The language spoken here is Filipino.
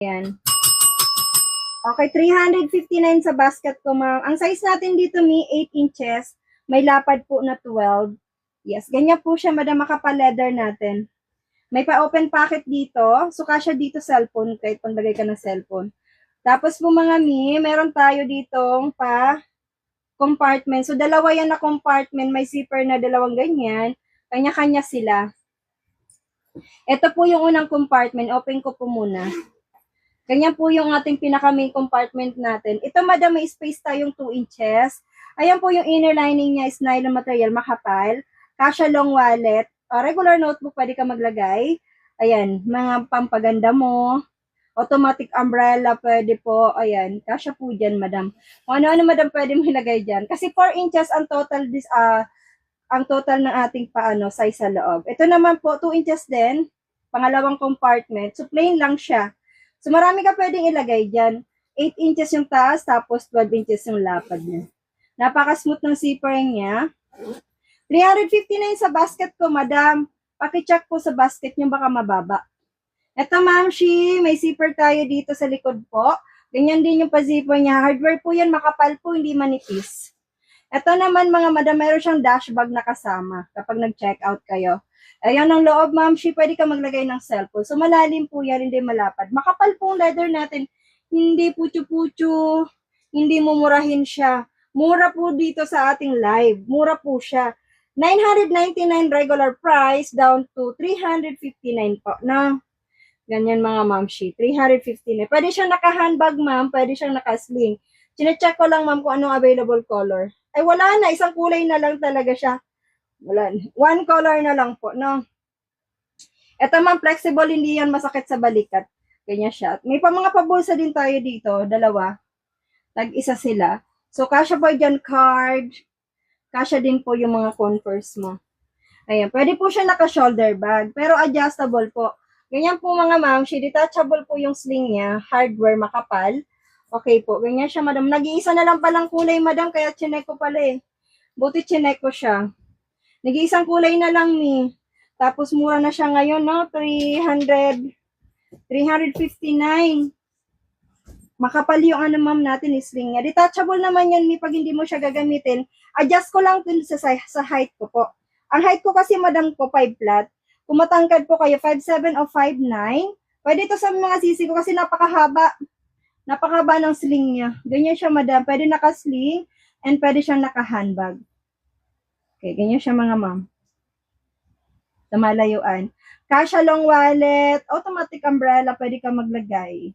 Ayan. Okay, 359 sa basket ko, ma'am. Ang size natin dito, Mi, 8 inches. May lapad po na 12. Yes, ganyan po siya, madam, makapal leather natin. May pa-open pocket dito. So, kasya dito cellphone, kahit panlagay ka ng cellphone. Tapos po mga Mi, meron tayo ditong compartment. So, dalawa yan na compartment. May zipper na dalawang ganyan. Kanya-kanya sila. Ito po yung unang compartment. Open ko po muna. Ganyan po yung ating pinaka-main compartment natin. Ito, madam, may space tayong 2 inches. Ayan po yung inner lining niya is nylon material, makapal. Kasya long wallet. Regular notebook, pwede ka maglagay. Ayan, mga pampaganda mo. Automatic umbrella, pwede po. Ayan, kasya po dyan, madam. Kung ano-ano, madam, pwede mo ilagay dyan. Kasi 4 inches ang total ng ating size sa loob. Ito naman po, 2 inches din. Pangalawang compartment. So, plain lang siya. So, marami ka pwedeng ilagay dyan. 8 inches yung taas, tapos 12 inches yung lapad niya. Napaka-smooth ng zipper niya. 359 sa basket ko, madam. Pakicheck po sa basket niyo, baka mababa. Ito, ma'am, may zipper tayo dito sa likod po. Ganyan din yung pa-zipper niya. Hardware po yan, makapal po, hindi manipis. Ito naman, mga madam, mayroon siyang dash bag na kasama kapag nag-check out kayo. Ayan ang loob, ma'am. Pwede ka maglagay ng cellphone. So, malalim po yan, hindi malapad. Makapal pong leather natin. Hindi putyo-putyo. Hindi mumurahin siya. Mura po dito sa ating live. Mura po siya. 999 regular price down to 359 po. Na, ganyan mga ma'am, 359. Pwede siyang naka-handbag, ma'am. Pwede siyang naka-sling. Sinecheck ko lang, ma'am, kung anong available color. Ay, wala na. Isang kulay na lang talaga siya. Wala. One color na lang po, no? Ito, ma'am, flexible, hindi yan masakit sa balikat. Ganyan siya. May mga pabulsa din tayo dito, dalawa. Tag-isa sila. So, kasya po dyan card. Kasya din po yung mga Converse mo. Ayan, pwede po siya naka-shoulder bag, pero adjustable po. Ganyan po mga ma'am, detachable po yung sling niya, hardware, makapal. Okay po, ganyan siya, madam. Nag-iisa na lang palang kulay, madam, kaya chinek ko pala eh. Buti chinek ko siya. Nag-iisang kulay na lang ni. Tapos mura na siya ngayon, no? 359. Makapal yung ma'am natin, sling niya. Detachable naman yan, pag hindi mo siya gagamitin. Adjust ko lang dun sa height ko po. Ang height ko kasi, madam ko, 5 flat. Kung matangkad po kayo, 5'7 o 5'9. Pwede ito sa mga sisi ko kasi napakahaba. Napakahaba ng sling niya. Ganyan siya, madam. Pwede naka-sling and pwede siyang naka-handbag. Okay, ganyan siya mga ma'am. Sa malayuan. Kasya long wallet, automatic umbrella, pwede ka maglagay.